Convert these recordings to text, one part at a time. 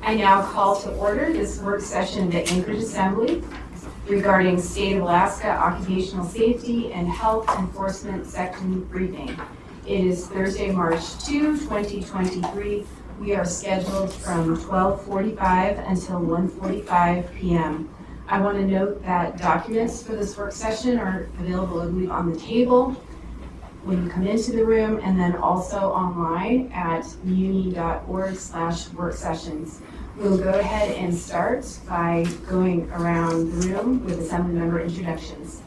I now call to order this work session of the Anchorage Assembly regarding State of Alaska Occupational Safety and Health Enforcement Section briefing. It is Thursday, March 2, 2023. We are scheduled from 12:45 until 1:45 p.m. I want to note that documents for this work session are available, I believe, on the table when you come into the room, and then also online at muni.org/worksessions. We'll go ahead and start by going around the room with assembly member introductions.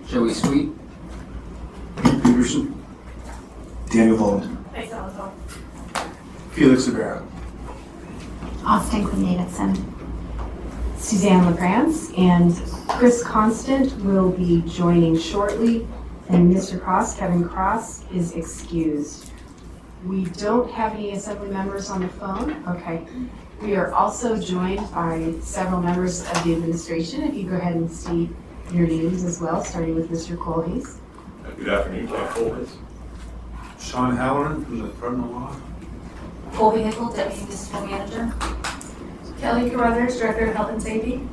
Joey Sweet. Pete Peterson. Daniel Vold. Felix Rivera. Austin Quinn-Davidson. Suzanne LaFrance and Chris Constant will be joining shortly, and Mr. Cross, Kevin Cross, is excused. We don't have any assembly members on the phone. Okay. We are also joined by several members of the administration. If you go ahead and state your names as well, starting with Mr. Colhase. Good afternoon, Ken Colhase. Sean Halloran from the Department of Law. Colby Hickle, Deputy Municipal Manager. Kelly Carruthers, Director of Health and Safety.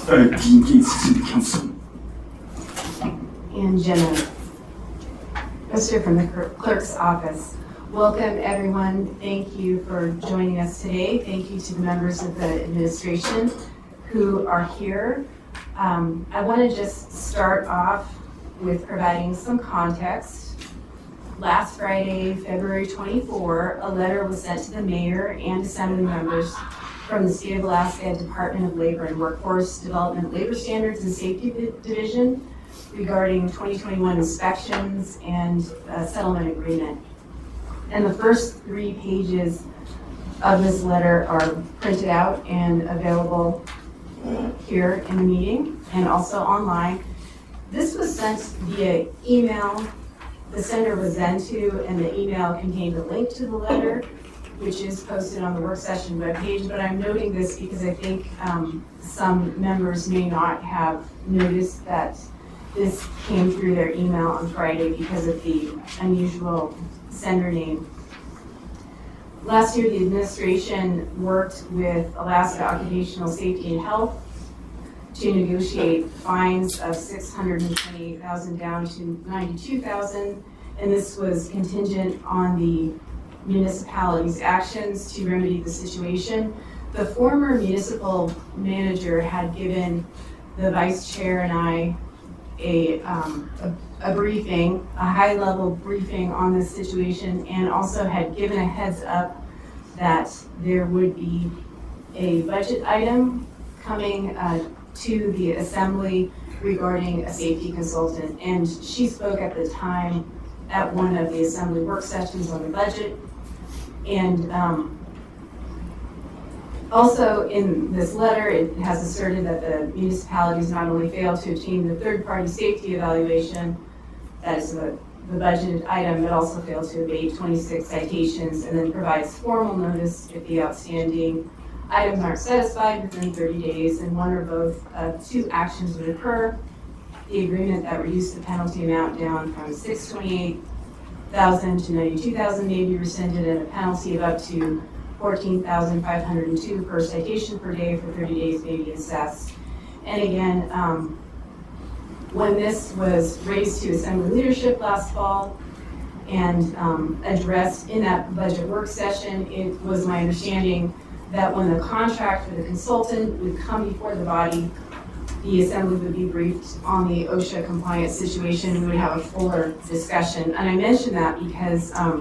Dean Gates, City Council. And Jenna Oster from the clerk's office. Welcome, everyone. Thank you for joining us today. Thank you to the members of the administration who are here. I want to just start off with providing some context. Last Friday, February 24, a letter was sent to the mayor and assembly members from the State of Alaska Department of Labor and Workforce Development Labor Standards and Safety Division regarding 2021 inspections and a settlement agreement. And the first 3 pages of this letter are printed out and available here in the meeting and also online. This was sent via email. The sender was Zentu, and the email contained a link to the letter, which is posted on the work session webpage. But I'm noting this because I think some members may not have noticed that this came through their email on Friday because of the unusual sender name. Last year, the administration worked with Alaska Occupational Safety and Health to negotiate fines of $628,000 down to $92,000, and this was contingent on the municipality's actions to remedy the situation. The former municipal manager had given the vice chair and I a briefing, a high-level briefing on this situation, and also had given a heads up that there would be a budget item coming to the assembly regarding a safety consultant. And she spoke at the time at one of the assembly work sessions on the budget. And also in this letter, it has asserted that the municipalities not only failed to obtain the third-party safety evaluation, that is the budgeted item, but also failed to abate 26 citations, and then provides formal notice if the outstanding items aren't satisfied within 30 days, and one or both of 2 actions would occur. The agreement that reduced the penalty amount down from $628,000 to $92,000 may be rescinded, and a penalty of up to $14,502 per citation per day for 30 days may be assessed. And again, when this was raised to assembly leadership last fall and addressed in that budget work session, it was my understanding that when the contract for the consultant would come before the body, the assembly would be briefed on the OSHA compliance situation, and we would have a fuller discussion. And I mention that because I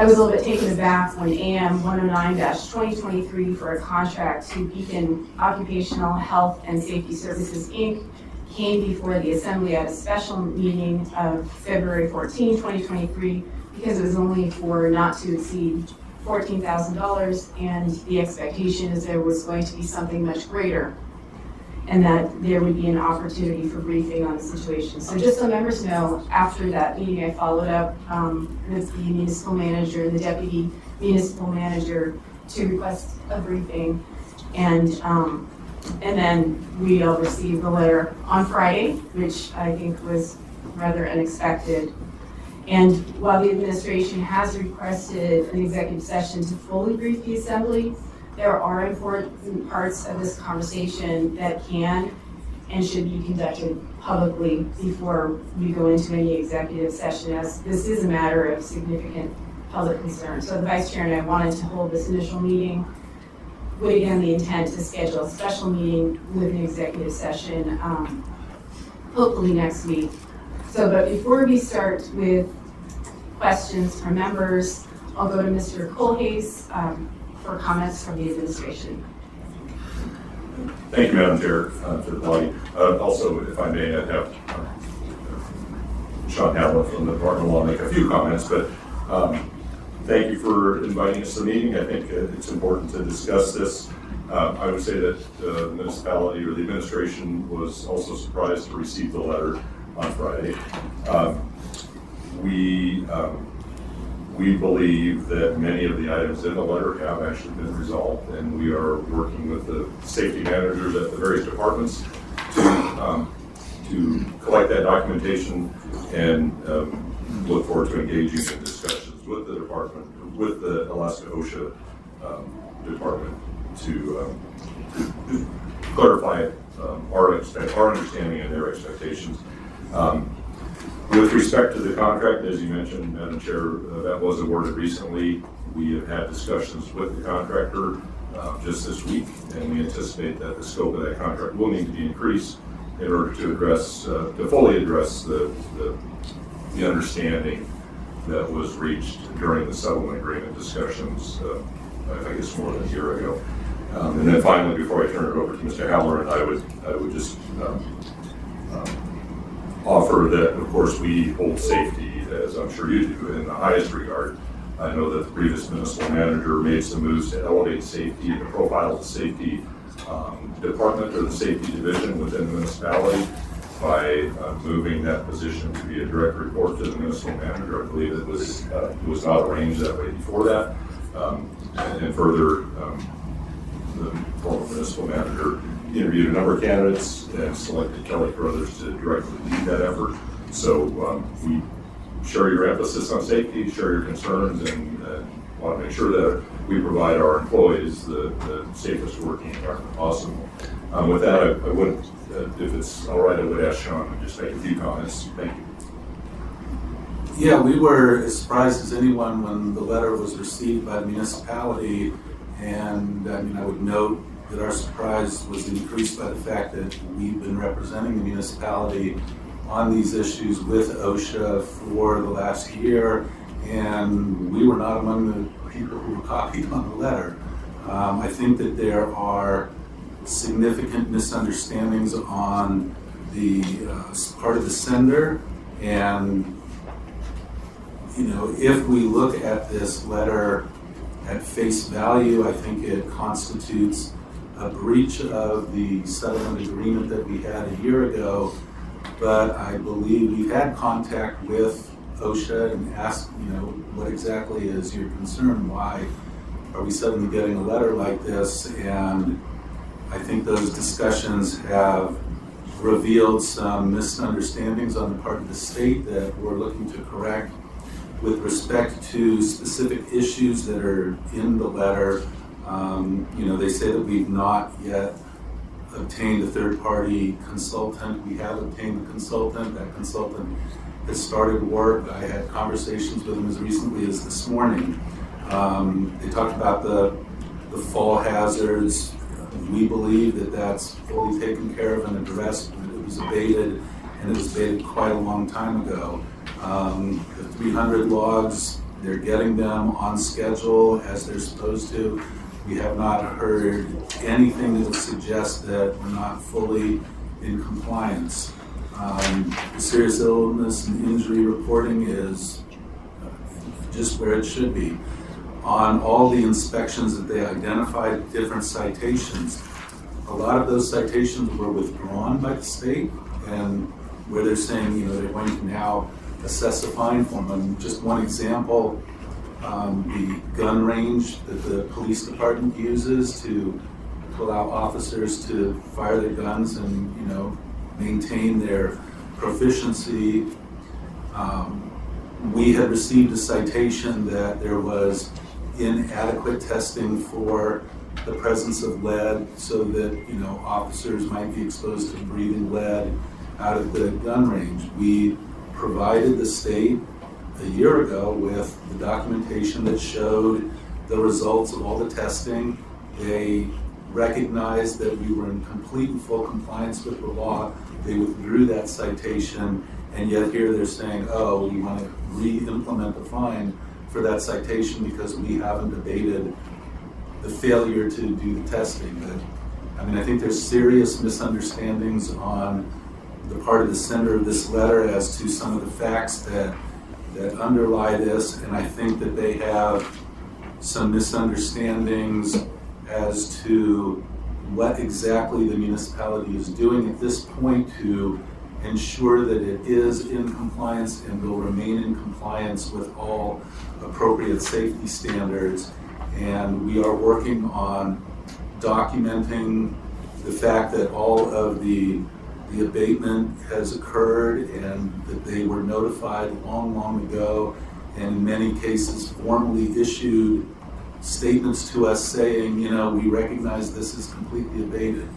was a little bit taken aback when AM 109-2023 for a contract to Beacon Occupational Health and Safety Services, Inc. came before the assembly at a special meeting of February 14, 2023, because it was only for not to exceed $14,000, and the expectation is there was going to be something much greater, and that there would be an opportunity for briefing on the situation. So just so members know, after that meeting, I followed up with the municipal manager and the deputy municipal manager to request a briefing, and then we all received the letter on Friday, which I think was rather unexpected. And while the administration has requested an executive session to fully brief the assembly, there are important parts of this conversation that can and should be conducted publicly before we go into any executive session, as this is a matter of significant public concern. So the Vice Chair and I wanted to hold this initial meeting with, again, the intent to schedule a special meeting with an executive session, hopefully next week. So, but before we start with questions from members, I'll go to Mr. Colhase for comments from the administration. Thank you, Madam Chair, for the body. Also, if I may, I'd have Sean Howland from the Department of Law make a few comments, but thank you for inviting us to the meeting. I think it's important to discuss this. I would say that the municipality or the administration was also surprised to receive the letter on Friday. We believe that many of the items in the letter have actually been resolved, and we are working with the safety managers at the various departments to collect that documentation and look forward to engaging in discussions with the department, with the Alaska OSHA department to clarify our understanding and their expectations. With respect to the contract, as you mentioned, Madam Chair, that was awarded recently. We have had discussions with the contractor just this week, and we anticipate that the scope of that contract will need to be increased in order to address, to fully address the understanding that was reached during the settlement agreement discussions, I guess more than a year ago. And then finally, before I turn it over to Mr. Halloran, I would just offer that, of course, we hold safety, as I'm sure you do, in the highest regard. I know that the previous municipal manager made some moves to elevate safety and to profile the safety department or the safety division within the municipality by moving that position to be a direct report to the municipal manager. I believe it was not arranged that way before that. And further, the former municipal manager interviewed a number of candidates and selected Kelly Carruthers to directly lead that effort. So we share your emphasis on safety, share your concerns, and want to make sure that we provide our employees the safest working environment possible. With that, I would, if it's all right, I would ask Sean to just make a few comments. Thank you. Yeah, we were as surprised as anyone when the letter was received by the municipality, and I mean, I would note that our surprise was increased by the fact that we've been representing the municipality on these issues with OSHA for the last year, and we were not among the people who were copied on the letter. I think that there are significant misunderstandings on the part of the sender, and you know, if we look at this letter at face value, I think it constitutes a breach of the settlement agreement that we had a year ago. But I believe we've had contact with OSHA and asked, you know, what exactly is your concern? Why are we suddenly getting a letter like this? And I think those discussions have revealed some misunderstandings on the part of the state that we're looking to correct. With respect to specific issues that are in the letter, you know, they say that we've not yet obtained a third-party consultant. We have obtained a consultant. That consultant has started work. I had conversations with him as recently as this morning. They talked about the fall hazards. We believe that that's fully taken care of and addressed. It was abated, and it was abated quite a long time ago. The 300 logs, they're getting them on schedule as they're supposed to. We have not heard anything that would suggest that we're not fully in compliance. The serious illness and injury reporting is just where it should be. On all the inspections that they identified, different citations, a lot of those citations were withdrawn by the state, and where they're saying, you know, they're going to now assess a fine for them. Just one example, the gun range that the police department uses to allow officers to fire their guns and, you know, maintain their proficiency. we had received a citation that there was inadequate testing for the presence of lead, so that, you know, officers might be exposed to breathing lead out of the gun range. We provided the state a year ago with the documentation that showed the results of all the testing. They recognized that we were in complete and full compliance with the law. They withdrew that citation, and yet here they're saying, oh, we want to re-implement the fine for that citation because we haven't abated the failure to do the testing. But, I mean, I think there's serious misunderstandings on the part of the sender of this letter as to some of the facts that underlie this, and I think that they have some misunderstandings as to what exactly the municipality is doing at this point to ensure that it is in compliance and will remain in compliance with all appropriate safety standards. And we are working on documenting the fact that all of the abatement has occurred and that they were notified long ago, and in many cases formally issued statements to us saying, you know, we recognize this is completely abated.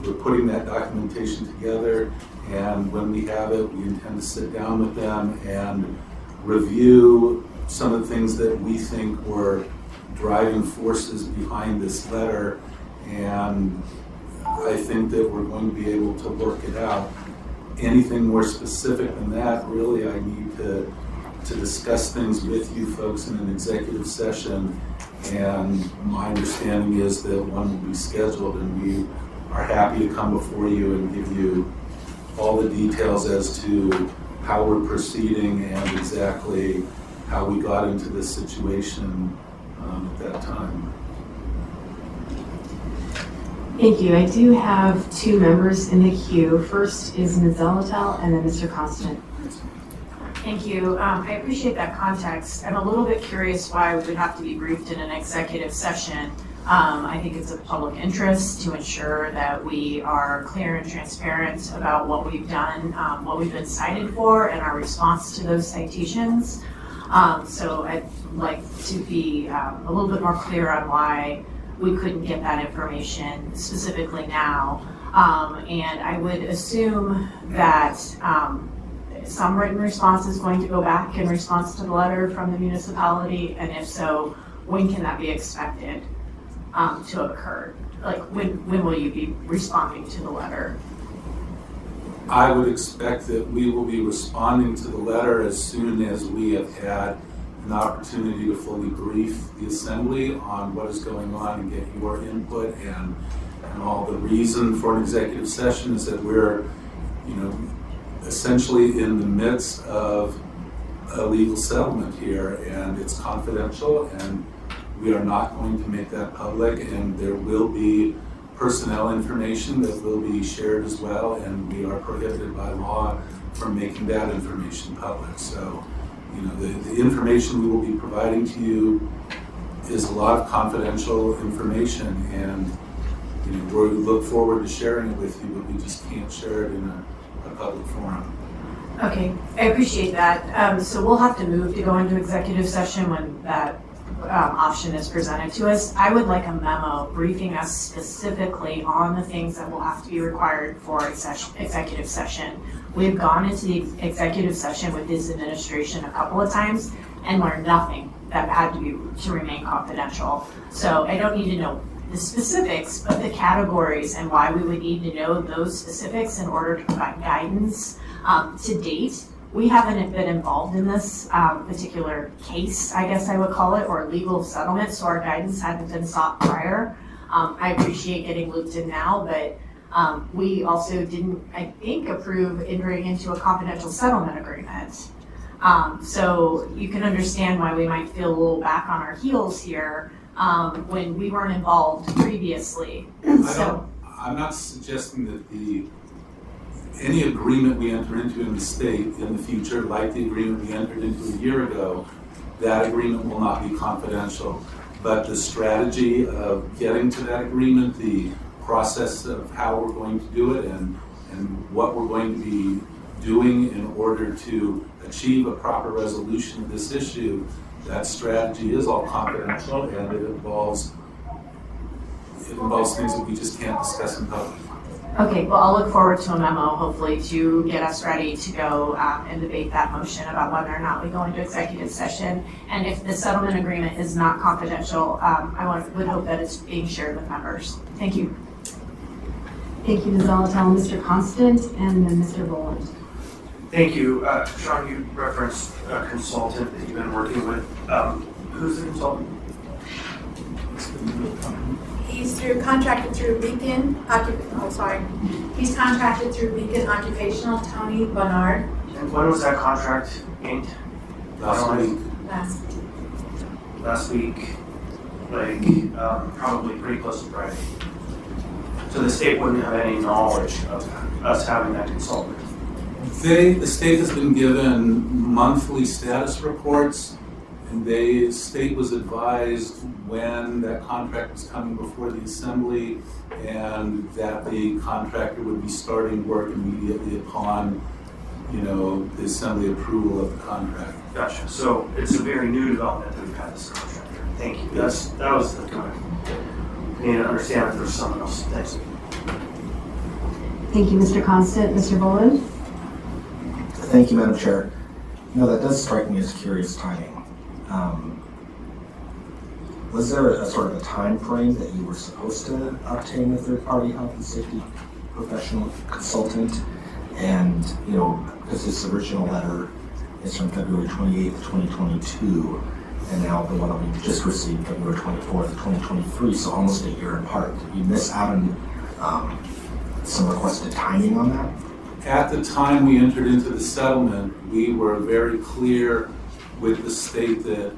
We're putting that documentation together, and when we have it, we intend to sit down with them and review some of the things that we think were driving forces behind this letter, and I think that we're going to be able to work it out. Anything more specific than that, really, I need to discuss things with you folks in an executive session, and my understanding is that one will be scheduled, and we are happy to come before you and give you all the details as to how we're proceeding and exactly how we got into this situation at that time. Thank you. I do have two members in the queue. First is Ms. Zolotel and then Mr. Constant. Thank you. I appreciate that context. I'm a little bit curious why we would have to be briefed in an executive session. I think it's of public interest to ensure that we are clear and transparent about what we've done, what we've been cited for, and our response to those citations. So I'd like to be a little bit more clear on why we couldn't get that information specifically now. And I would assume that some written response is going to go back in response to the letter from the municipality, and if so, when can that be expected to have occurred? Like, when will you be responding to the letter? I would expect that we will be responding to the letter as soon as we have had an opportunity to fully brief the assembly on what is going on and get your input and all. The reason for an executive session is that we're, you know, essentially in the midst of a legal settlement here, and it's confidential, and we are not going to make that public, and there will be personnel information that will be shared as well, and we are prohibited by law from making that information public. So, you know, the information we will be providing to you is a lot of confidential information, and, you know, we look forward to sharing it with you, but we just can't share it in a public forum. Okay, I appreciate that. So we'll have to move to go into executive session when that option is presented to us. I would like a memo briefing us specifically on the things that will have to be required for executive session. We've gone into the executive session with this administration a couple of times and learned nothing that had to remain confidential. So I don't need to know the specifics, but the categories and why we would need to know those specifics in order to provide guidance. To date, we haven't been involved in this particular case, I guess I would call it, or legal settlement, so our guidance hadn't been sought prior. I appreciate getting looped in now, but we also didn't, I think, approve entering into a confidential settlement agreement. So you can understand why we might feel a little back on our heels here when we weren't involved previously. I'm not suggesting that any agreement we enter into in the state in the future, like the agreement we entered into a year ago, that agreement will not be confidential. But the strategy of getting to that agreement, the process of how we're going to do it, and what we're going to be doing in order to achieve a proper resolution of this issue, that strategy is all confidential and it involves things that we just can't discuss in public. Okay, well, I'll look forward to a memo, hopefully, to get us ready to go and debate that motion about whether or not we go into executive session. And if the settlement agreement is not confidential, would hope that it's being shared with members. Thank you. Thank you, Ms. Zolotel, Mr. Constant, and then Mr. Boland. Thank you. Sean, you referenced a consultant that you've been working with. Who's the consultant? He's contracted through Beacon He's contracted through Beacon Occupational, Tony Bernard. And when was that contract inked? Last week, like probably pretty close to Friday. So the state wouldn't have any knowledge of us having that consultant. The state has been given monthly status reports, and the state was advised when that contract was coming before the assembly, and that the contractor would be starting work immediately upon, the assembly approval of the contract. Gotcha. So it's a very new development that we've had this contractor. Thank you. That was the kind of, I need to understand if there's someone else. Thanks. Thank you, Mr. Constant. Mr. Boland? Thank you, Madam Chair. That does strike me as curious timing. Was there a sort of a time frame that you were supposed to obtain a third-party health and safety professional consultant? And, because this original letter is from February 28th, 2022, and now the one that we just received, February 24th, 2023, so almost a year apart. Did you miss out on some requested timing on that? At the time we entered into the settlement, we were very clear with the state that,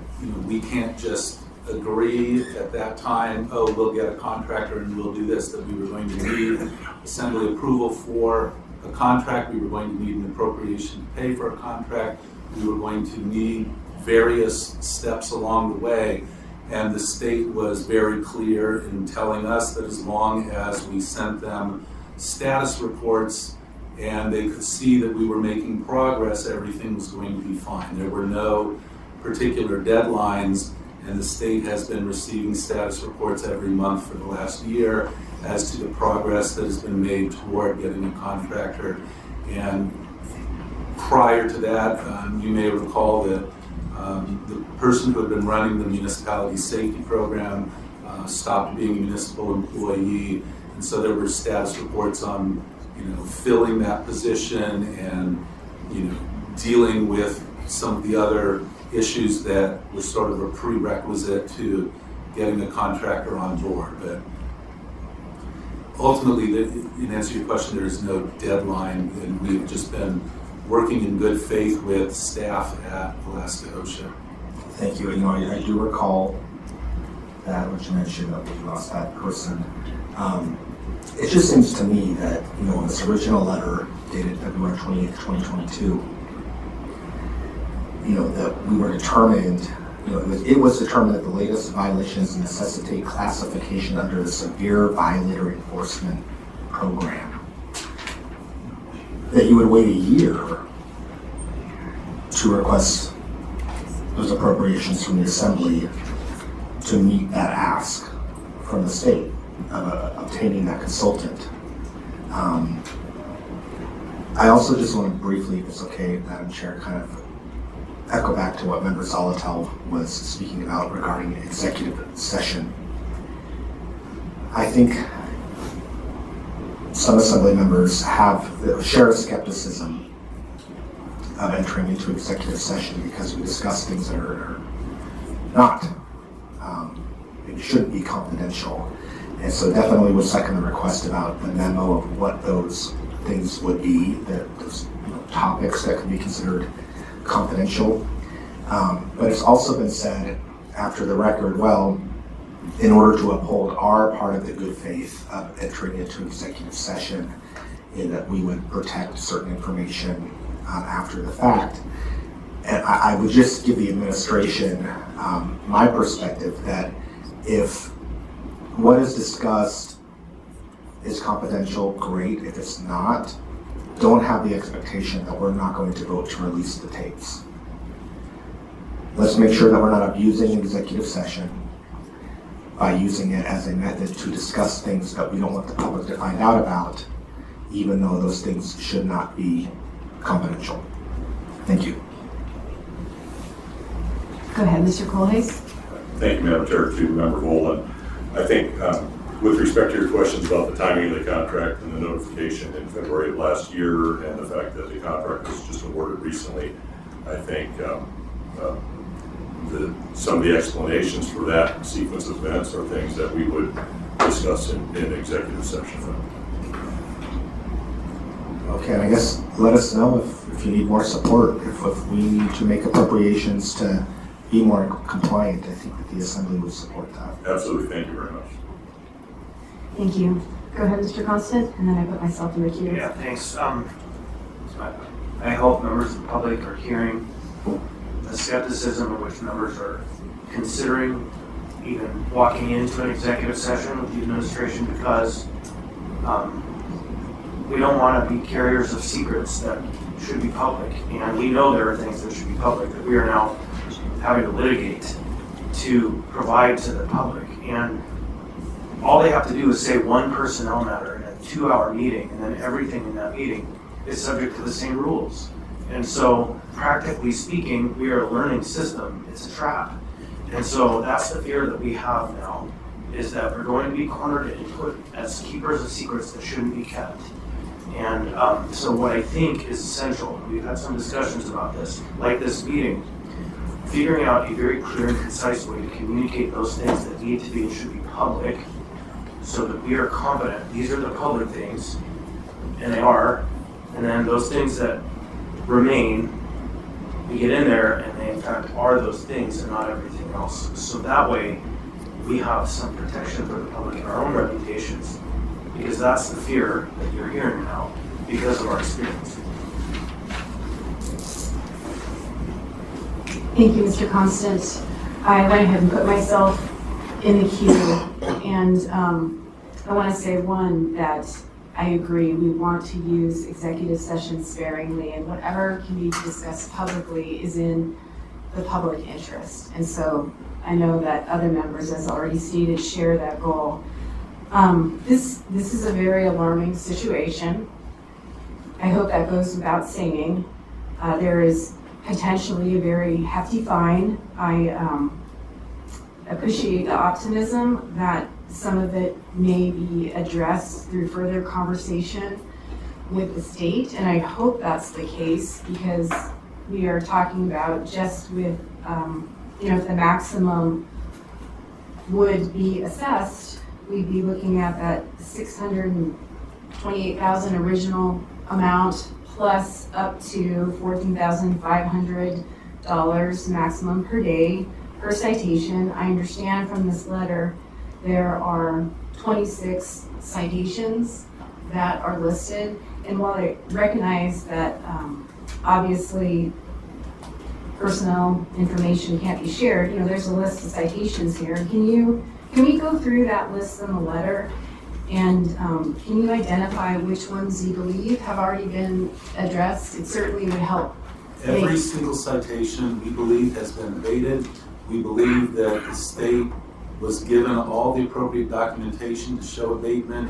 we can't just agree at that time, we'll get a contractor and we'll do this, that we were going to need assembly approval for a contract, we were going to need an appropriation to pay for a contract, we were going to need various steps along the way, and the state was very clear in telling us that as long as we sent them status reports and they could see that we were making progress, everything was going to be fine. There were no particular deadlines, and the state has been receiving status reports every month for the last year as to the progress that has been made toward getting a contractor. And prior to that, you may recall that the person who had been running the municipality safety program stopped being a municipal employee, and so there were status reports on filling that position and dealing with some of the other issues that were sort of a prerequisite to getting a contractor on board. But ultimately, in answer to your question, there is no deadline, and we've just been working in good faith with staff at Alaska OSHA. Thank you. I do recall that, what you mentioned, that we lost that person. It just seems to me that, in this original letter dated February 28th, 2022, that we were determined, it was determined that the latest violations necessitate classification under the severe violator enforcement program. That you would wait a year to request those appropriations from the assembly to meet that ask from the state of obtaining that consultant. I also just want to briefly, if it's okay, Madam Chair, kind of echo back to what Member Zolotel was speaking about regarding executive session. I think some assembly members share a skepticism of entering into executive session because we discuss things that are not, it shouldn't be confidential. And so definitely would second the request about the memo of what those things would be, those topics that could be considered confidential. But it's also been said after the record, well, in order to uphold our part of the good faith of entering into executive session, in that we would protect certain information after the fact. And I would just give the administration my perspective that if what is discussed is confidential, great. If it's not, don't have the expectation that we're not going to vote to release the tapes. Let's make sure that we're not abusing executive session by using it as a method to discuss things that we don't want the public to find out about, even though those things should not be confidential. Thank you. Go ahead, Mr. Colhase. Thank you, Madam Chair, to Member Volan. I think with respect to your questions about the timing of the contract and the notification in February of last year and the fact that the contract was just awarded recently, I think some of the explanations for that sequence of events are things that we would discuss in executive session. Okay, and I guess let us know if you need more support, if we need to make appropriations to be more compliant. I think that the Assembly would support that. Absolutely, thank you very much. Thank you. Go ahead, Mr. Constant, and then I put myself in the queue. Yeah, thanks. I hope members of the public are hearing the skepticism of which members are considering even walking into an executive session with the administration, because we don't want to be carriers of secrets that should be public. And we know there are things that should be public that we are now having to litigate to provide to the public. And all they have to do is say one personnel matter in a 2-hour meeting, and then everything in that meeting is subject to the same rules. And so, practically speaking, we are a learning system. It's a trap. And so that's the fear that we have now, is that we're going to be cornered and put as keepers of secrets that shouldn't be kept. And so what I think is essential, and we've had some discussions about this, like this meeting, figuring out a very clear and concise way to communicate those things that need to be and should be public, so that we are confident these are the public things, and they are, and then those things that remain, we get in there and they in fact are those things and not everything else. So that way we have some protection for the public and our own reputations, because that's the fear that you're hearing now because of our experience. Thank you, Mr. Constant. I went ahead and put myself in the queue, and I want to say, one, that I agree, we want to use executive session sparingly, and whatever can be discussed publicly is in the public interest. And so I know that other members, as already stated, share that goal. This is a very alarming situation. I hope that goes without saying. There is potentially a very hefty fine. I appreciate the optimism that some of it may be addressed through further conversation with the state, and I hope that's the case, because we are talking about just with, if the maximum would be assessed, we'd be looking at that $628,000 original amount plus up to $14,500 maximum per day per citation. I understand from this letter there are 26 citations that are listed, and while I recognize that obviously personnel information can't be shared, there's a list of citations here. Can we go through that list in the letter, and can you identify which ones you believe have already been addressed? It certainly would help. Every single citation we believe has been abated. We believe that the state was given all the appropriate documentation to show abatement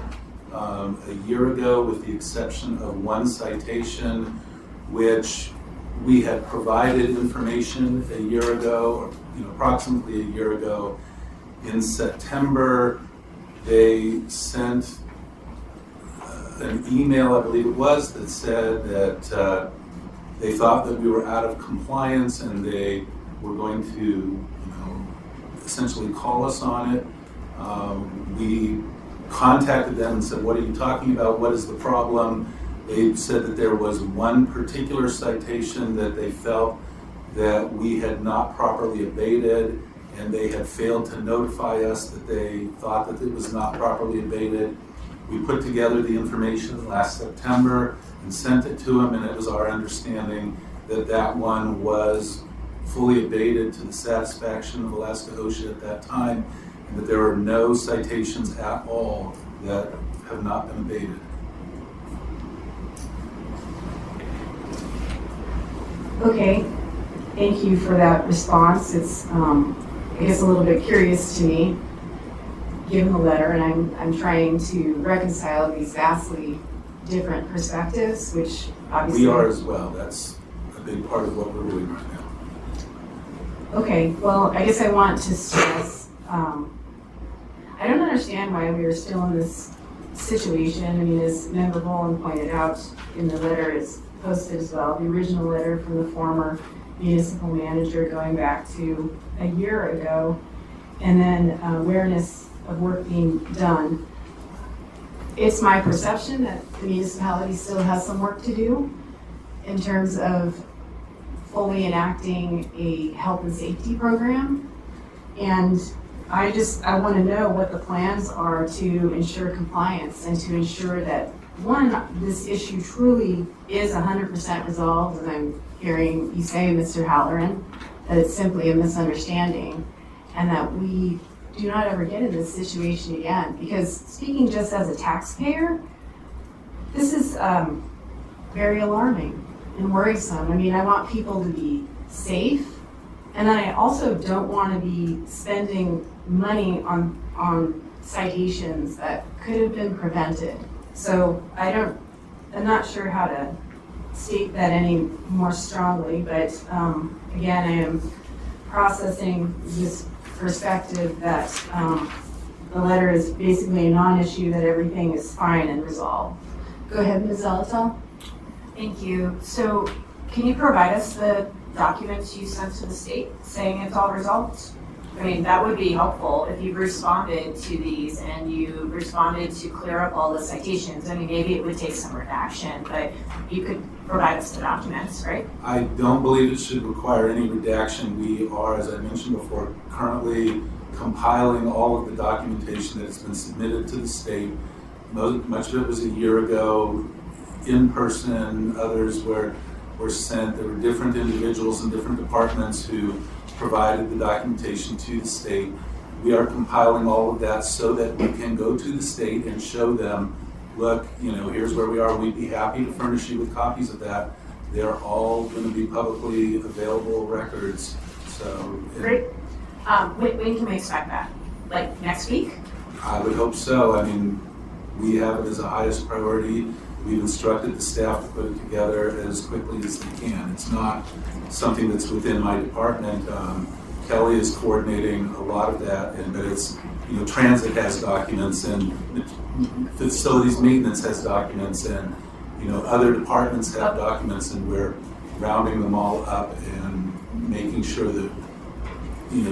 a year ago, with the exception of one citation, which we had provided information a year ago, or approximately a year ago. In September, they sent an email, I believe it was, that said that they thought that we were out of compliance and they were going to essentially call us on it. We contacted them and said, what are you talking about? What is the problem? They said that there was one particular citation that they felt that we had not properly abated, and they had failed to notify us that they thought that it was not properly abated. We put together the information last September and sent it to them, and it was our understanding that that one was fully abated to the satisfaction of Alaska OSHA at that time, and that there are no citations at all that have not been abated. Okay, thank you for that response. It's, I guess, a little bit curious to me, given the letter, and I'm trying to reconcile these vastly different perspectives, which obviously. We are as well. That's a big part of what we're doing right now. Okay, well, I guess I want to stress, I don't understand why we are still in this situation. I mean, as Member Boland pointed out in the letter, it's posted as well, the original letter from the former municipal manager going back to a year ago, and then awareness of work being done. It's my perception that the municipality still has some work to do in terms of fully enacting a health and safety program. And I want to know what the plans are to ensure compliance and to ensure that, one, this issue truly is 100% resolved, and I'm hearing you say, Mr. Halloran, that it's simply a misunderstanding, and that we do not ever get in this situation again. Because speaking just as a taxpayer, this is very alarming and worrisome. I mean, I want people to be safe, and then I also don't want to be spending money on citations that could have been prevented. So I'm not sure how to state that any more strongly, but again, I am processing this perspective that the letter is basically a non-issue, that everything is fine and resolved. Go ahead, Ms. Zolotel. Thank you. So can you provide us the documents you sent to the state saying it's all resolved? I mean, that would be helpful if you responded to these and you responded to clear up all the citations. I mean, maybe it would take some redaction, but you could provide us the documents, right? I don't believe it should require any redaction. We are, as I mentioned before, currently compiling all of the documentation that has been submitted to the state. Much of it was a year ago, in person, others were sent. There were different individuals in different departments who provided the documentation to the state. We are compiling all of that so that we can go to the state and show them, look, here's where we are. We'd be happy to furnish you with copies of that. They're all going to be publicly available records. So, Great. When can we expect that? Like next week? I would hope so. I mean, we have it as a highest priority. We've instructed the staff to put it together as quickly as they can. It's not something that's within my department. Kelly is coordinating a lot of that, but it's, transit has documents, and facilities maintenance has documents, and other departments have documents, and we're rounding them all up and making sure that,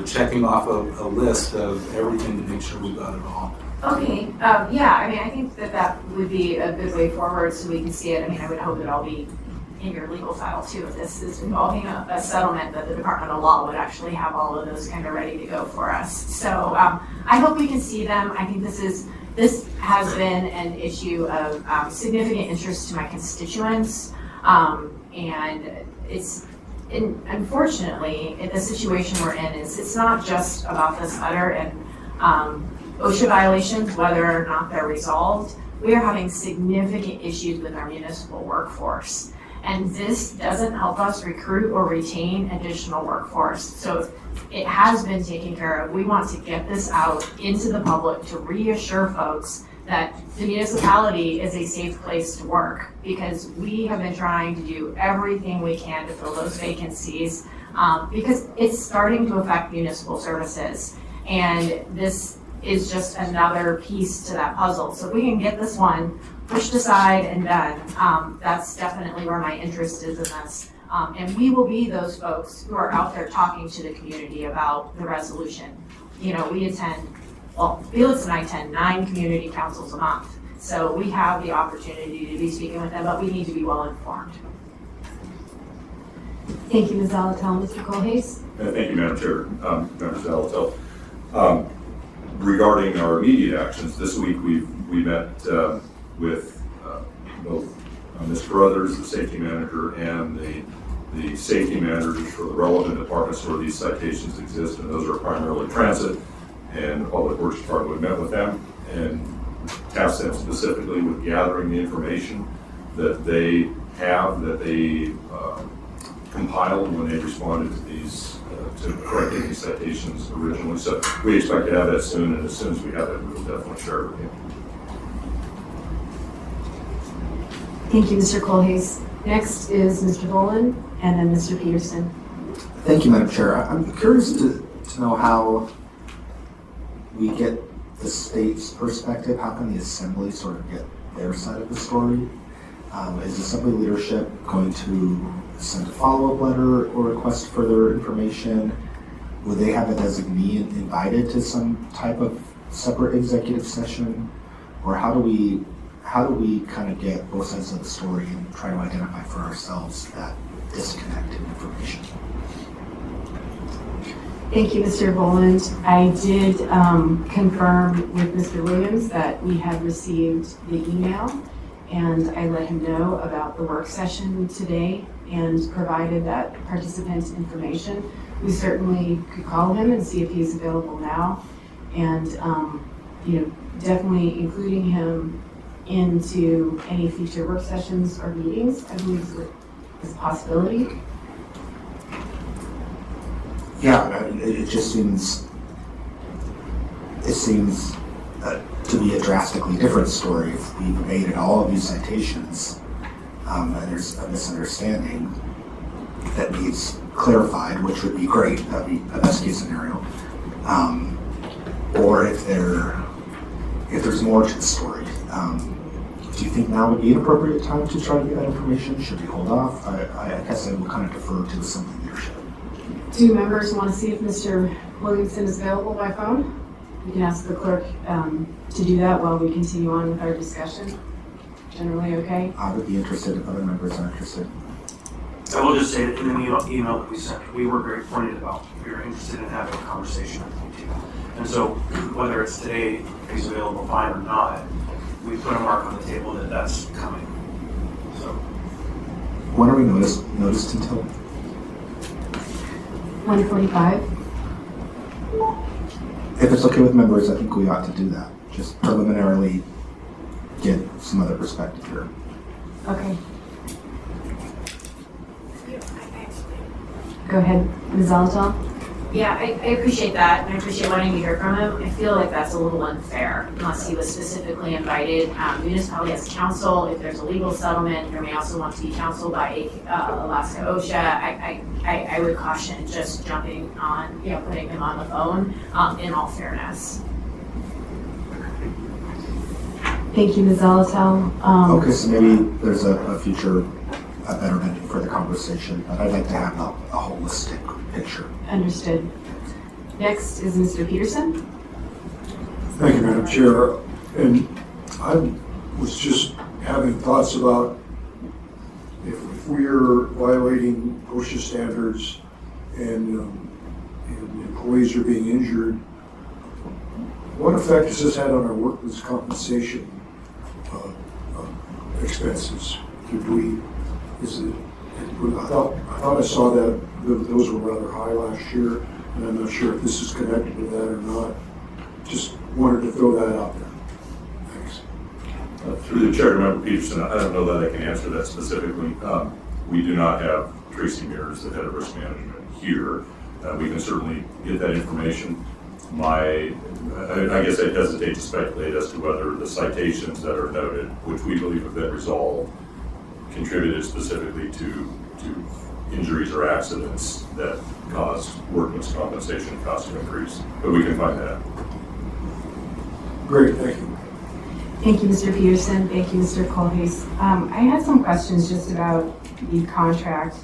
checking off a list of everything to make sure we've got it all. Okay, yeah, I mean, I think that would be a good way forward so we can see it. I mean, I would hope it all be in your legal file too. If this is involving a settlement, that the Department of Law would actually have all of those kind of ready to go for us. So I hope we can see them. I think this has been an issue of significant interest to my constituents, and unfortunately, in the situation we're in, it's not just about this letter and OSHA violations, whether or not they're resolved. We are having significant issues with our municipal workforce. And this doesn't help us recruit or retain additional workforce. So if it has been taken care of, we want to get this out into the public to reassure folks that the municipality is a safe place to work, because we have been trying to do everything we can to fill those vacancies, because it's starting to affect municipal services. And this is just another piece to that puzzle. So if we can get this one pushed aside and done, that's definitely where my interest is in this. And we will be those folks who are out there talking to the community about the resolution. We attend, Felix and I attend 9 community councils a month. So we have the opportunity to be speaking with them, but we need to be well informed. Thank you, Ms. Zolotel. Mr. Colhase? Thank you, Madam Chair, Members of Zolotel. Regarding our immediate actions, this week we met with both Ms. Carruthers, the safety manager, and the safety managers for the relevant departments where these citations exist, and those are primarily transit and the Public Works Department. We met with them and tasked them specifically with gathering the information that they have, that they compiled when they responded to these, to correcting these citations originally. So we expect to have that soon, and as soon as we have it, we will definitely share it with you. Thank you, Mr. Colhase. Next is Mr. Boland and then Mr. Peterson. Thank you, Madam Chair. I'm curious to know how we get the state's perspective. How can the Assembly sort of get their side of the story? Is Assembly leadership going to send a follow-up letter or request further information? Would they have a designee invited to some type of separate executive session? Or how do we kind of get both sides of the story and try to identify for ourselves that disconnect in information? Thank you, Mr. Boland. I did confirm with Mr. Williams that we had received the email, and I let him know about the work session today and provided that participant information. We certainly could call him and see if he's available now, and definitely including him into any future work sessions or meetings, I believe is a possibility. Yeah, it just seems to be a drastically different story if we've evaded all of these citations and there's a misunderstanding that needs clarified, which would be great. That'd be a best case scenario. Or if there's more to the story. Do you think now would be an appropriate time to try to get that information? Should we hold off? I guess I will kind of defer to Assembly leadership. Do members want to see if Mr. Williamson is available by phone? We can ask the clerk to do that while we continue on with our discussion. Generally okay? I would be interested if other members are interested. I will just say that in the email that we sent, we were very pointed about we were interested in having a conversation with you too. And so whether it's today, if he's available fine or not, we put a mark on the table that that's coming. So When are we noticed until? 1:45? If it's okay with members, I think we ought to do that. Just preliminarily get some other perspective here. Okay. Go ahead, Ms. Zolotal. Yeah, I appreciate that, and I appreciate wanting to hear from him. I feel like that's a little unfair, unless he was specifically invited. Municipality has counsel. If there's a legal settlement, there may also want to be counsel by Alaska OSHA. I would caution just jumping on, putting him on the phone, in all fairness. Thank you, Ms. Zolotal. Okay, so maybe there's a better venue for the conversation, but I'd like to have a holistic picture. Understood. Next is Mr. Peterson. Thank you, Madam Chair. And I was just having thoughts about if we're violating OSHA standards and employees are being injured, what effect has this had on our workers' compensation expenses? I thought I saw that those were rather high last year, and I'm not sure if this is connected to that or not. Just wanted to throw that out there. Thanks. Through the chair to Member Peterson, I don't know that I can answer that specifically. We do not have Tracy Mears, the head of risk management, here. We can certainly get that information. I guess I hesitate to speculate as to whether the citations that are noted, which we believe have been resolved, contributed specifically to injuries or accidents that caused workers' compensation cost to increase. But we can find that out. Great, thank you. Thank you, Mr. Peterson. Thank you, Mr. Colhase. I had some questions just about the contract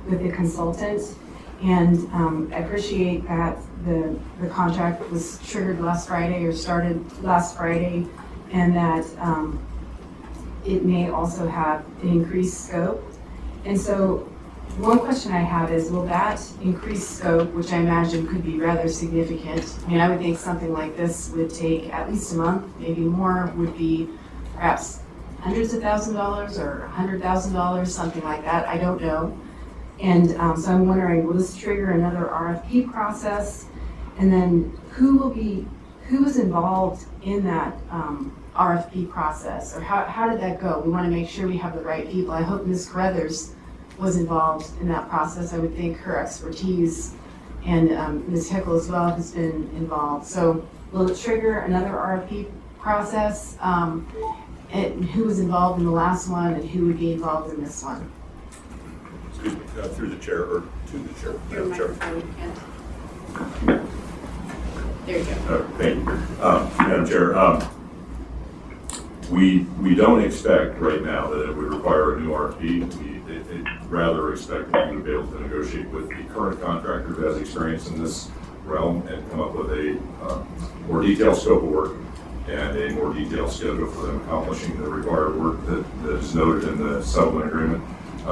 with the consultant, and I appreciate that the contract was triggered last Friday or started last Friday, and that it may also have an increased scope. And so one question I have is, will that increased scope, which I imagine could be rather significant, I mean, I would think something like this would take at least a month, maybe more, would be perhaps hundreds of $1,000s or $100,000, something like that, I don't know. And so I'm wondering, will this trigger another RFP process? And then who is involved in that RFP process, or how did that go? We want to make sure we have the right people. I hope Ms. Carruthers was involved in that process. I would think her expertise and Ms. Hickel as well has been involved. So will it trigger another RFP process? And who was involved in the last one and who would be involved in this one? Excuse me, through the chair or to the chair. Your Madam Chair. microphone, there you go. Thank you. Madam Chair, we don't expect right now that it would require a new RFP. We rather expect that we would be able to negotiate with the current contractor who has experience in this realm and come up with a more detailed scope of work and a more detailed schedule for them accomplishing the required work that is noted in the settlement agreement.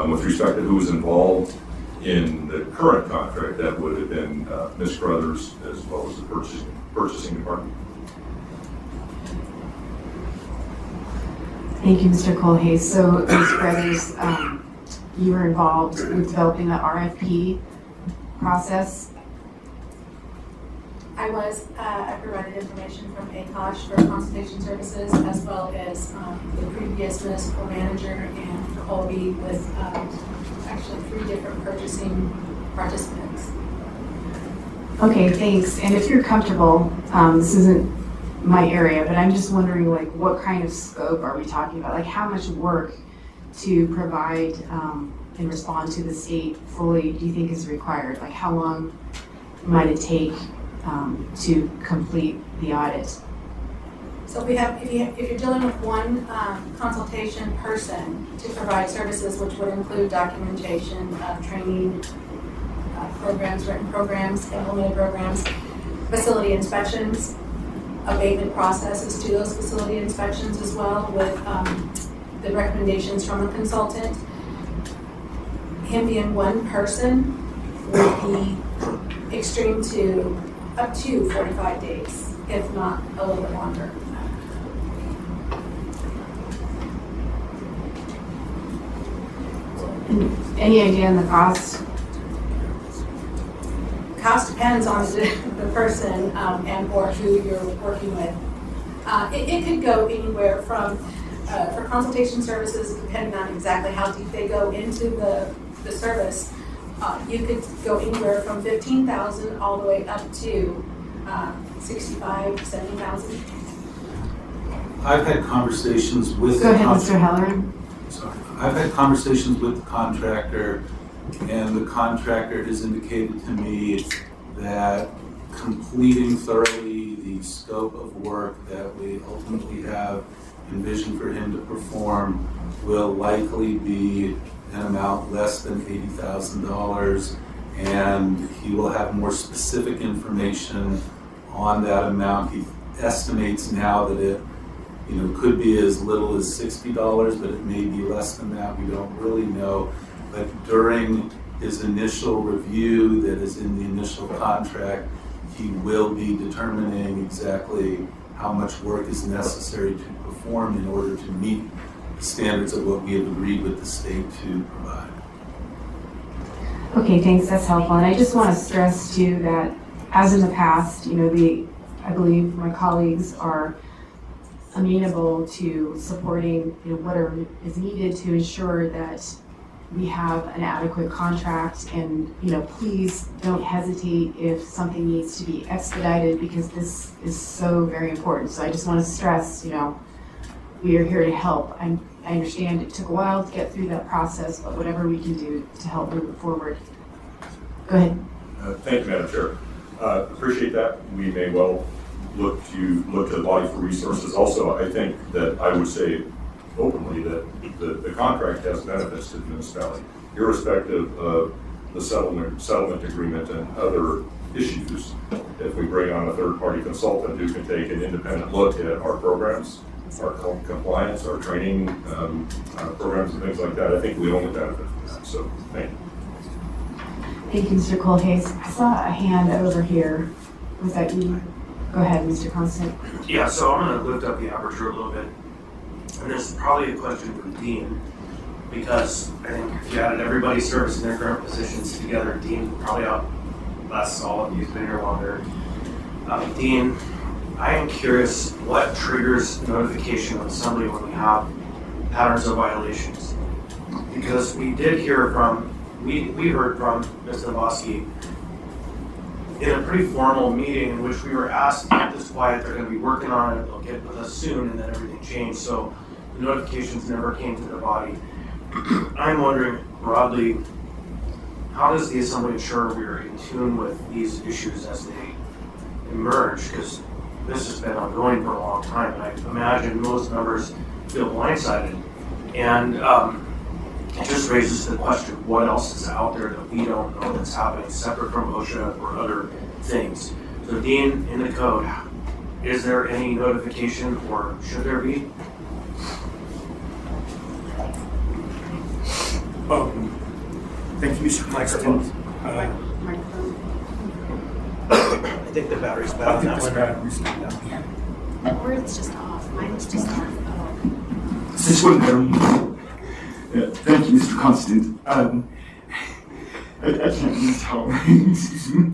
With respect to who was involved in the current contract, that would have been Ms. Crothers as well as the purchasing department. Thank you, Mr. Colhase. So, Ms. Brothers, you were involved with developing the RFP process. I was, I provided information from AKOSH for consultation services as well as the previous municipal manager and Colby with actually 3 different purchasing participants. Okay, thanks. And if you're comfortable, this isn't my area, but I'm just wondering, like, what kind of scope are we talking about? Like, how much work to provide and respond to the state fully do you think is required? Like, how long might it take to complete the audit? So we have, if you're dealing with one consultation person to provide services, which would include documentation, training, programs, written programs, implemented programs, facility inspections, abatement processes to those facility inspections as well with the recommendations from a consultant. Him being one person would be extreme to up to 45 days, if not a little bit longer. Any idea on the cost? Cost depends on the person and or who you're working with. It could go anywhere from, for consultation services, depending on exactly how deep they go into the service, you could go anywhere from $15,000 all the way up to $65,000, $70,000. I've had conversations with. Go ahead, Mr. Halloran. Sorry. I've had conversations with the contractor, and the contractor has indicated to me that completing thoroughly the scope of work that we ultimately have envisioned for him to perform will likely be an amount less than $80,000, and he will have more specific information on that amount. He estimates now that it could be as little as $60, but it may be less than that. We don't really know. But during his initial review that is in the initial contract, he will be determining exactly how much work is necessary to perform in order to meet the standards of what we have agreed with the state to provide. Okay, thanks, that's helpful. And I just want to stress too that as in the past, I believe my colleagues are amenable to supporting whatever is needed to ensure that we have an adequate contract, and please don't hesitate if something needs to be expedited, because this is so very important. So I just want to stress, we are here to help. I understand it took a while to get through that process, but whatever we can do to help move it forward. Go ahead. Thank you, Madam Chair. Appreciate that. We may well look to the body for resources. Also, I think that I would say openly that the contract has benefits to the municipality, irrespective of the settlement agreement and other issues. If we bring on a third-party consultant who can take an independent look at our programs, our compliance, our training programs and things like that, I think we only benefit from that. So, thank you. Thank you, Mr. Colhase. I saw a hand over here. Was that you? Go ahead, Mr. Constant. Yeah, so I'm going to lift up the aperture a little bit. And this is probably a question for Dean, because I think if you added everybody's service in their current positions together, Dean would probably outlast all of you who've been here longer. Dean, I am curious what triggers notification of assembly when we have patterns of violations. because we did hear from, we heard from Ms. Navosky in a pretty formal meeting in which we were asked to keep this quiet, they're gonna be working on it, they'll get with us soon, and then everything changed, so the notifications never came to the body. I'm wondering broadly, how does the Assembly ensure we're in tune with these issues as they emerge? Because this has been ongoing for a long time, and I imagine most members feel blindsided. And it just raises the question, what else is out there that we don't know that's happening separate from OSHA or other things? So Dean, in the code, is there any notification or should there be? Thank you, Mr. Claxton. I think the battery's bad I on think that this one. battery's down. Or it's just off. Mine's just off. Oh. This one, thank you, Mr. Constant. I can't really tell. Excuse me.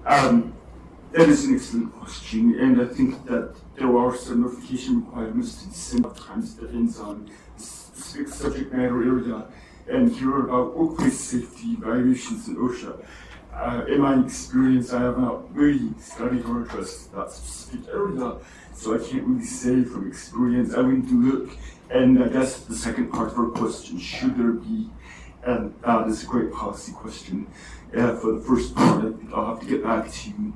That is an excellent question, and I think that there are some notification requirements to sometimes depends on specific subject matter area and hear about workplace safety violations in OSHA. In my experience, I have not really studied or addressed that specific area, so I can't really say from experience. I went to look, and I guess the second part of our question, should there be, and that is a great policy question. For the first part, I think I'll have to get back to you.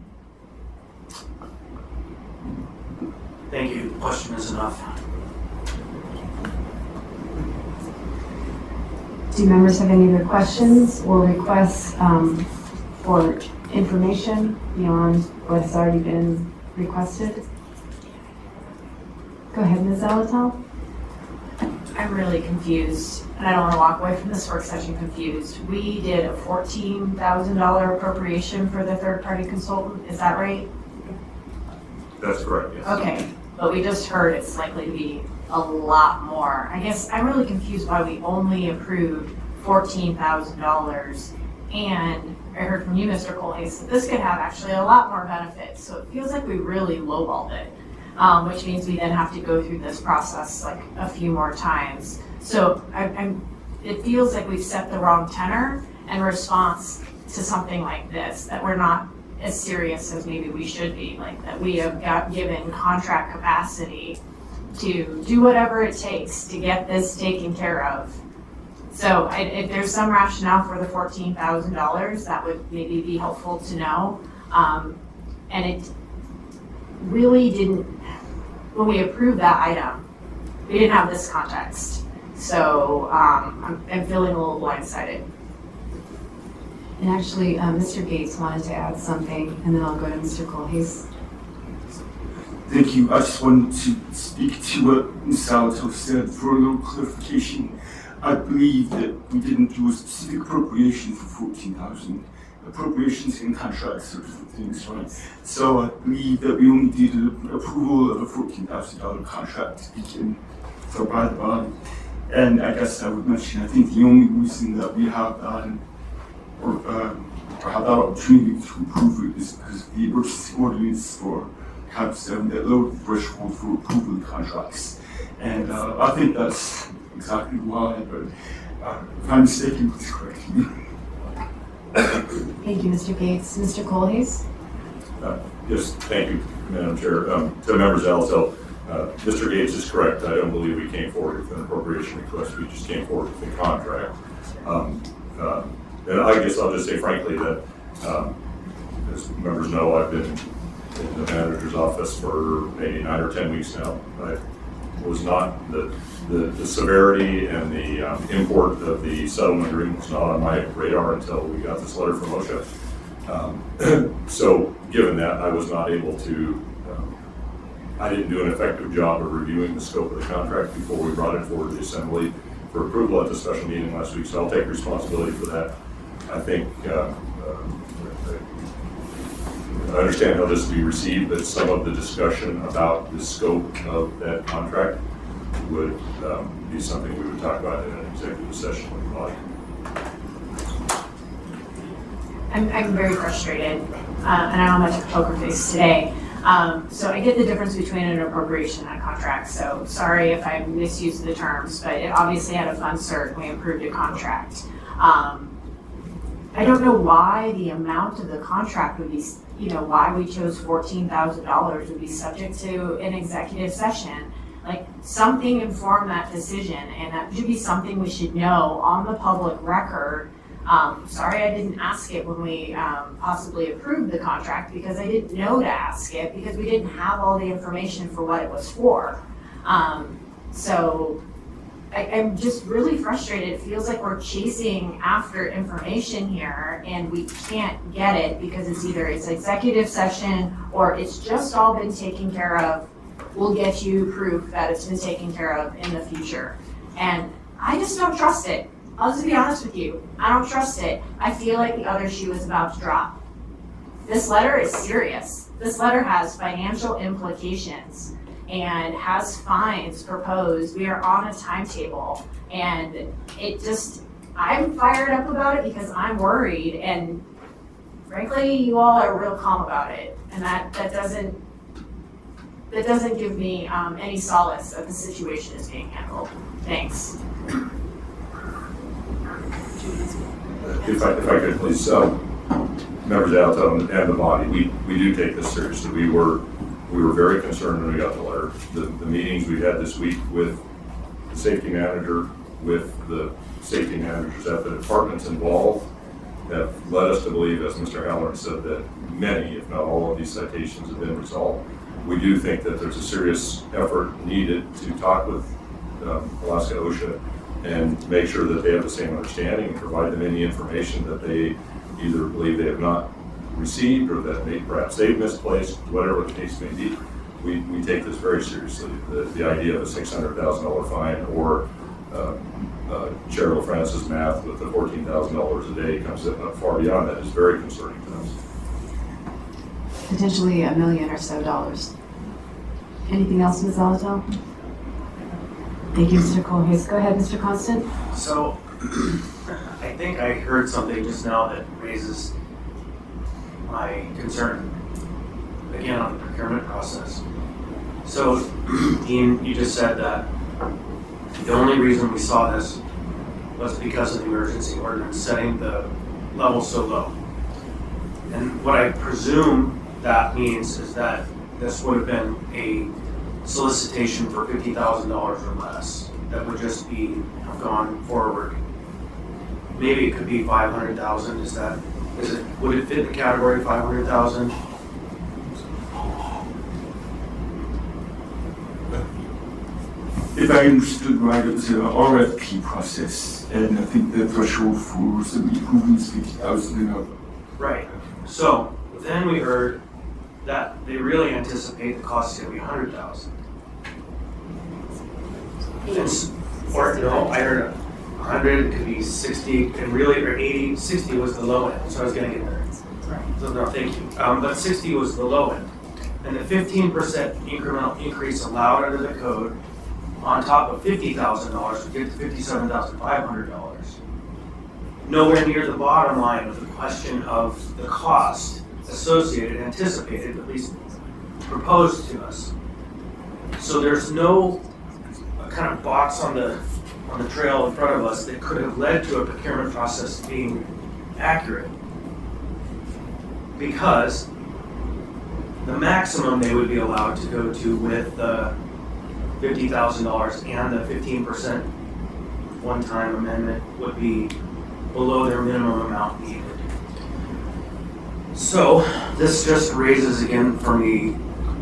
Thank you, the question is enough. Do members have any other questions or requests for information beyond what has already been requested? Go ahead, Ms. Zalatal. I'm really confused, and I don't want to walk away from this work session confused. We did a $14,000 appropriation for the third-party consultant, is that right? That's correct, yes. Okay, but we just heard it's likely to be a lot more. I guess I'm really confused why we only approved $14,000, and I heard from you, Mr. Colhase, that this could have actually a lot more benefits, so it feels like we really lowballed it. Which means we then have to go through this process like a few more times. So it feels like we've set the wrong tenor in response to something like this, that we're not as serious as maybe we should be, like that we have got given contract capacity to do whatever it takes to get this taken care of. So if there's some rationale for the $14,000, that would maybe be helpful to know. And it really didn't, when we approved that item, we didn't have this context. So I'm feeling a little blindsided. And actually, Mr. Gates wanted to add something, and then I'll go to Mr. Colhase. Thank you. I just wanted to speak to what Ms. Salato said for a little clarification. I believe that we didn't do a specific appropriation for $14,000. Appropriations in contracts are different things, right? So I believe that we only did an approval of a $14,000 contract to begin for by the body. And I guess I would mention, I think the only reason that we have done or have that opportunity to approve it is because the emergency ordinance for Cap 7 that lowered the threshold for approval of contracts. And I think that's exactly why, but if I'm mistaken, please correct me. Thank you, Mr. Gates. Mr. Colhase? Yes, thank you, Madam Chair. To members also, Mr. Gates is correct. I don't believe we came forward with an appropriation request. We just came forward with a contract. And I guess I'll just say frankly that, as members know, I've been in the manager's office for maybe 9 or 10 weeks now. I was not, the severity and the import of the settlement agreement was not on my radar until we got this letter from OSHA. So given that, I was not able to, I didn't do an effective job of reviewing the scope of the contract before we brought it forward to the Assembly for approval at the special meeting last week, so I'll take responsibility for that. I think, I understand how this will be received, but some of the discussion about the scope of that contract would be something we would talk about in an executive session with the body. I'm very frustrated, and I don't have much of a poker face today. So I get the difference between an appropriation and a contract, so sorry if I misused the terms, but it obviously had a fund cert, we approved a contract. I don't know why the amount of the contract would be, why we chose $14,000 would be subject to an executive session. Like, something informed that decision, and that should be something we should know on the public record. Sorry I didn't ask it when we possibly approved the contract, because I didn't know to ask it, because we didn't have all the information for what it was for. So I'm just really frustrated. It feels like we're chasing after information here and we can't get it because it's either it's executive session or it's just all been taken care of. We'll get you proof that it's been taken care of in the future. And I just don't trust it. I'll just be honest with you. I don't trust it. I feel like the other shoe is about to drop. This letter is serious. This letter has financial implications and has fines proposed. We are on a timetable, and I'm fired up about it because I'm worried, and frankly, you all are real calm about it, and that doesn't give me any solace that the situation is being handled. Thanks. If I could please, members out and the body, we do take this seriously. We were very concerned when we got the letter. The meetings we had this week with the safety manager, with the safety managers at the departments involved, have led us to believe, as Mr. Halloran said, that many, if not all, of these citations have been resolved. We do think that there's a serious effort needed to talk with Alaska OSHA and make sure that they have the same understanding and provide them any information that they either believe they have not received or that perhaps they've misplaced, whatever the case may be. We take this very seriously. The idea of a $600,000 fine or Cheryl Francis math with the $14,000 a day comes up far beyond that is very concerning to us. Potentially $1 million or so dollars. Anything else, Ms. Alato? Thank you, Mr. Colhase. Go ahead, Mr. Constant. So, I think I heard something just now that raises my concern, again, on the procurement process. So, Dean, you just said that the only reason we saw this was because of the emergency ordinance setting the level so low. And what I presume that means is that this would have been a solicitation for $50,000 or less that would just be gone forward. Maybe it could be 500,000. Would it fit the category 500,000? If I understood right, it was an RFP process, and I think the threshold for some improvements 50,000 and up. Right. So then we heard that they really anticipate the cost is going to be 100,000. Or no, I heard 100, it could be 60, and really, or 80, 60 was the low end, so I was going to get there. So no, thank you. But 60 was the low end. And the 15% incremental increase allowed under the code on top of $50,000 would get to $57,500. Nowhere near the bottom line of the question of the cost associated, anticipated, at least proposed to us. So there's no kind of box on the trail in front of us that could have led to a procurement process being accurate. Because the maximum they would be allowed to go to with the $50,000 and the 15% one-time amendment would be below their minimum amount needed. So this just raises again for me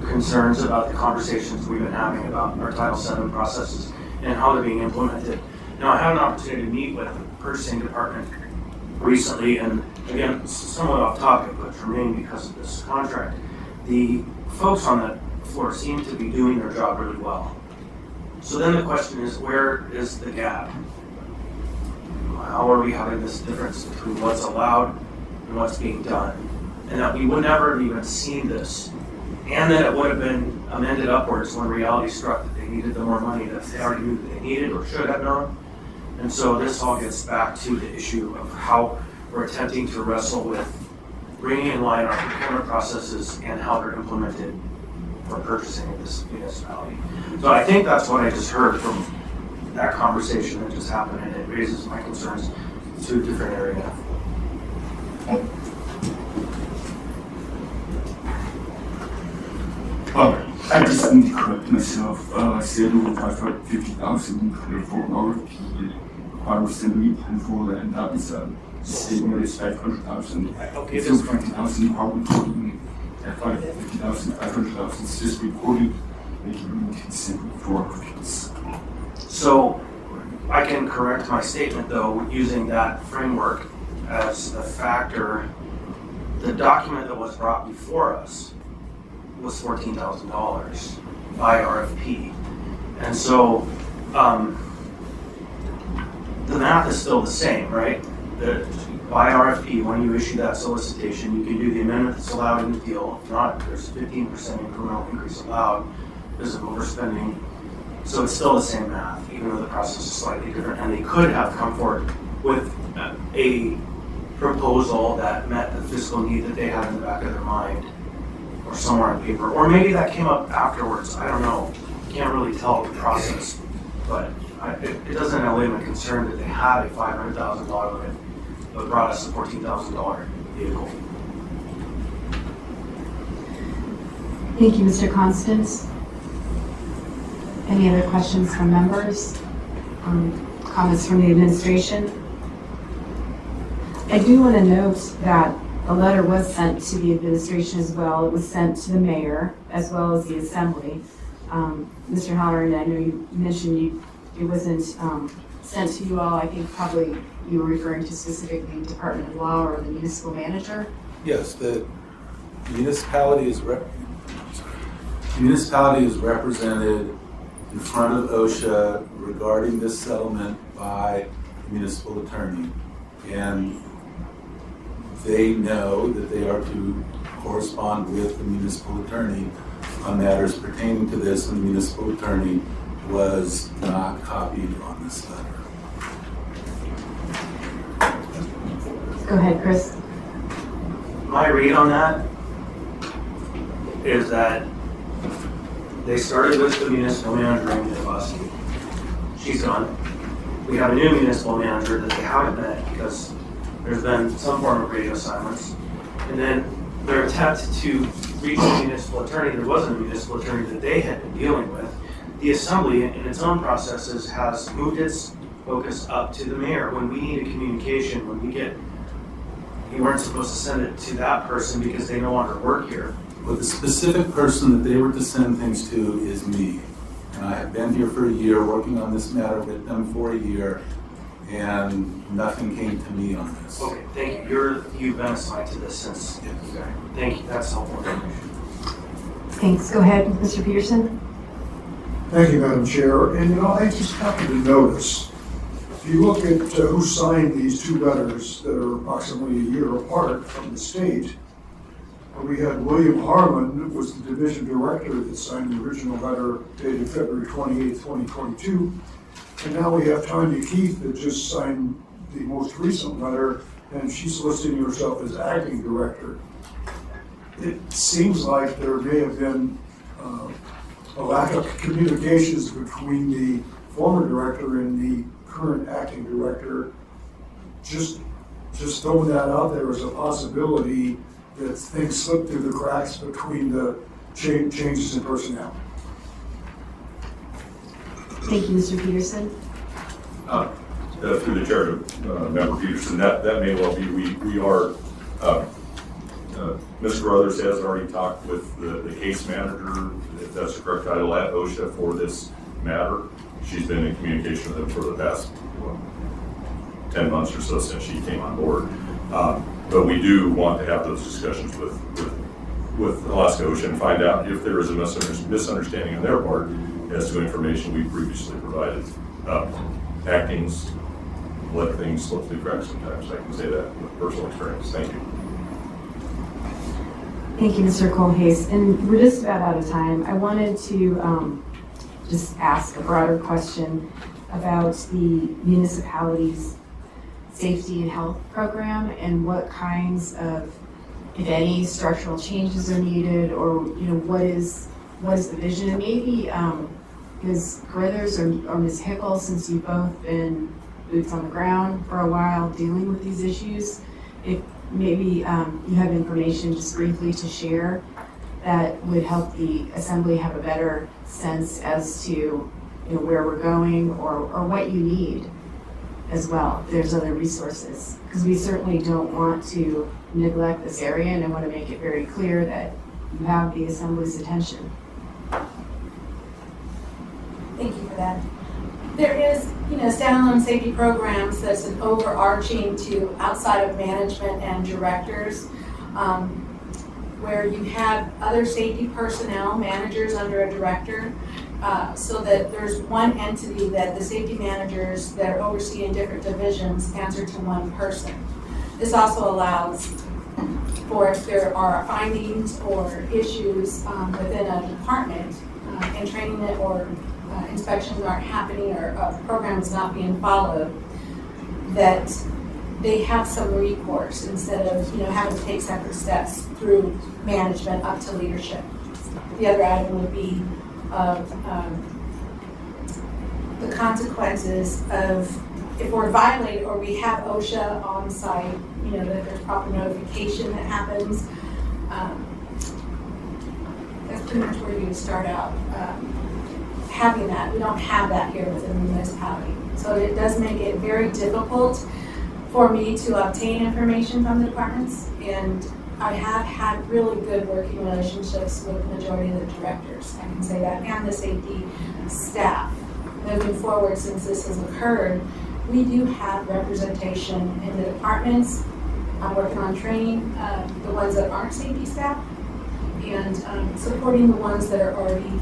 concerns about the conversations we've been having about our Title VII processes and how they're being implemented. Now, I had an opportunity to meet with the purchasing department recently, and again, somewhat off topic, but germane because of this contract. The folks on the floor seem to be doing their job really well. So then the question is, where is the gap? How are we having this difference between what's allowed and what's being done? And that we would never have even seen this. And that it would have been amended upwards when reality struck that they needed the more money that they already knew that they needed or should have known. And so this all gets back to the issue of how we're attempting to wrestle with bringing in line our procurement processes and how they're implemented for purchasing in this municipality. So I think that's what I just heard from that conversation that just happened, and it raises my concerns to a different area. I just need to correct myself. I said over 550,000 for an RFP. I was simply plan for that, and that is a statement is 500,000. Okay, It's this over 50,000 department reporting. At 550,000, 500,000 is just reported. Making consent for applicants. So I can correct my statement though, using that framework as a factor. The document that was brought before us was $14,000 by RFP. And so the math is still the same, right? By RFP, when you issue that solicitation, you can do the amendment that's allowed in the deal. If not, there's 15% incremental increase allowed because of overspending. So it's still the same math, even though the process is slightly different. And they could have come forward with a proposal that met the fiscal need that they had in the back of their mind, or somewhere on paper. Or maybe that came up afterwards. I don't know. Can't really tell the process. But it doesn't allay my concern that they had a $500,000 limit, but brought us a $14,000 vehicle. Thank you, Mr. Constance. Any other questions from members? Comments from the administration? I do want to note that a letter was sent to the administration as well. It was sent to the mayor as well as the assembly. Mr. Halloran, I know you mentioned it wasn't sent to you all. I think probably you were referring to specifically the Department of Law or the municipal manager. Yes, the municipality is represented in front of OSHA regarding this settlement by the municipal attorney. And they know that they are to correspond with the municipal attorney on matters pertaining to this, and the municipal attorney was not copied on this letter. Go ahead, Chris. My read on that is that they started with the municipal manager, Amy Devosky. She's gone. We have a new municipal manager that they haven't met because there's been some form of radio silence. And then their attempt to reach the municipal attorney, there wasn't a municipal attorney that they had been dealing with. The assembly, in its own processes, has moved its focus up to the mayor. When we need a communication, when we get, you weren't supposed to send it to that person because they no longer work here. But the specific person that they were to send things to is me. And I have been here for a year, working on this matter with them for a year, and nothing came to me on this. Okay, thank you. You've been assigned to this since. Yes. Okay, thank you. That's helpful information. Thanks. Go ahead, Mr. Peterson. Thank you, Madam Chair. And, I just happened to notice, if you look at who signed these two letters that are approximately a year apart from the state, we had William Harmon, was the division director that signed the original letter dated February 28th, 2022. And now we have Tanya Keith that just signed the most recent letter, and she's listing herself as acting director. It seems like there may have been a lack of communications between the former director and the current acting director. Just throwing that out there as a possibility that things slip through the cracks between the changes in personnel. Thank you, Mr. Peterson. Through the chair to Member Peterson, that may well be. We are, Ms. Carruthers has already talked with the case manager, if that's the correct title, at OSHA for this matter. She's been in communication with them for the past 10 months or so since she came on board. But we do want to have those discussions with Alaska OSHA and find out if there is a misunderstanding on their part as to information we previously provided. Actings let things slip through cracks sometimes. I can say that with personal experience. Thank you. Thank you, Mr. Colhase. And we're just about out of time. I wanted to just ask a broader question about the municipality's safety and health program and what kinds of if any structural changes are needed, or, what is the vision? And maybe, Ms. Grithers or Ms. Hickle, since you've both been boots on the ground for a while dealing with these issues, if maybe you have information just briefly to share that would help the assembly have a better sense as to where we're going, or what you need as well, if there's other resources. Because we certainly don't want to neglect this area, and I want to make it very clear that you have the assembly's attention. Thank you for that. There is, standalone safety programs that's an overarching to outside of management and directors, where you have other safety personnel, managers under a director, so that there's one entity that the safety managers that are overseeing different divisions answer to one person. This also allows for if there are findings or issues within a department and training it or inspections aren't happening or a program is not being followed, that they have some recourse instead of having to take separate steps through management up to leadership. The other item would be of the consequences of if we're violated or we have OSHA on site, that there's proper notification that happens. That's pretty much where you would start out. Having that, we don't have that here within the municipality. So it does make it very difficult for me to obtain information from the departments, and I have had really good working relationships with the majority of the directors, I can say that, and the safety staff. Moving forward, since this has occurred, we do have representation in the departments. I'm working on training the ones that aren't safety staff and supporting the ones that are already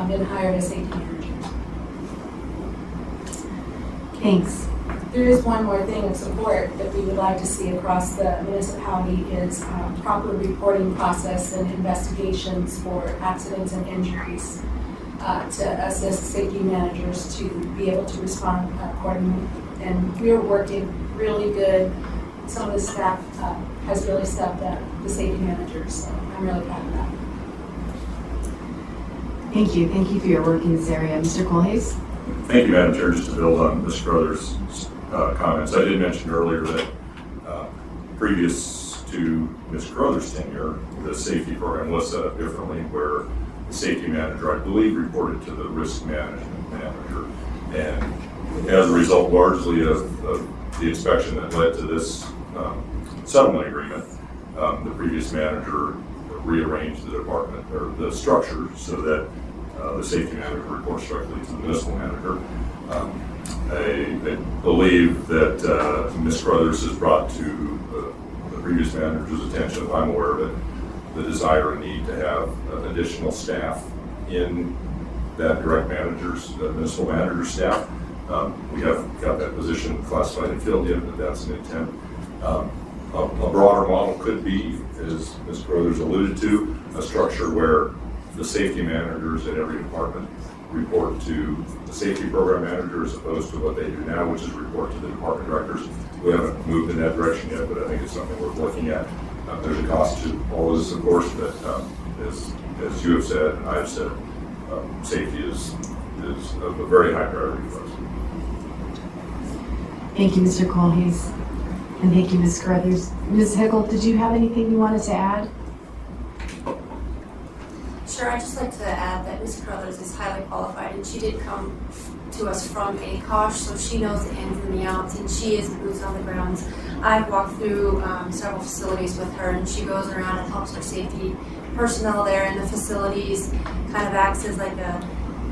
been hired as safety managers. Thanks. There is one more thing of support that we would like to see across the municipality is proper reporting process and investigations for accidents and injuries to assist safety managers to be able to respond accordingly. And we are working really good. Some of the staff has really stepped up, the safety managers, so I'm really proud of that. Thank you. Thank you for your work in this area. Mr. Colhase? Thank you, Madam Chair. Just to build on Ms. Crothers' comments, I did mention earlier that previous to Ms. Crothers' tenure, the safety program was set up differently, where the safety manager, I believe, reported to the risk management manager. And as a result, largely of the inspection that led to this settlement agreement, the previous manager rearranged the department or the structure so that the safety manager reports directly to the municipal manager. I believe that Ms. Crothers has brought to the previous manager's attention, if I'm aware of it, the desire and need to have additional staff in that direct manager's, municipal manager's staff. We have got that position classified and filled yet, but that's an intent. A broader model could be, as Ms. Crothers alluded to, a structure where the safety managers at every department report to the safety program manager as opposed to what they do now, which is report to the department directors. We haven't moved in that direction yet, but I think it's something worth looking at. There's a cost to all of this, of course, but as you have said and I have said, safety is of a very high priority for us. Thank you, Mr. Colhase. And thank you, Ms. Carruthers. Ms. Hickle, did you have anything you wanted to add? Sure, I'd just like to add that Ms. Carruthers is highly qualified, and she did come to us from AKOSH, so she knows the ins and the outs, and she is the boots on the ground. I've walked through several facilities with her, and she goes around and helps our safety personnel there in the facilities, kind of acts as like a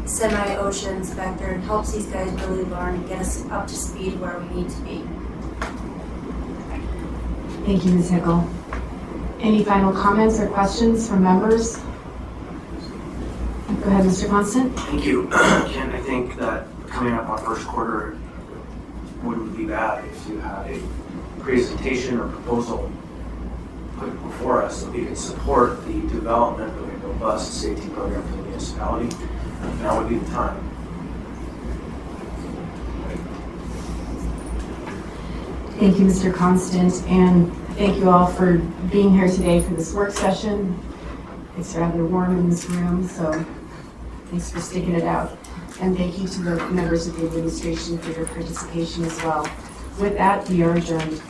semi-OSHA inspector and helps these guys really learn and get us up to speed where we need to be. Thank you, Ms. Hickle. Any final comments or questions from members? Go ahead, Mr. Constant. Thank you. Ken, I think that coming up on first quarter wouldn't be bad if you had a presentation or proposal put before us that we could support the development of a robust safety program for the municipality. Now would be the time. Thank you, Mr. Constant, and Thank you all for being here today for this work session. It's rather warm in this room, so thanks for sticking it out. And thank you to the members of the administration for your participation as well. With that, we are adjourned.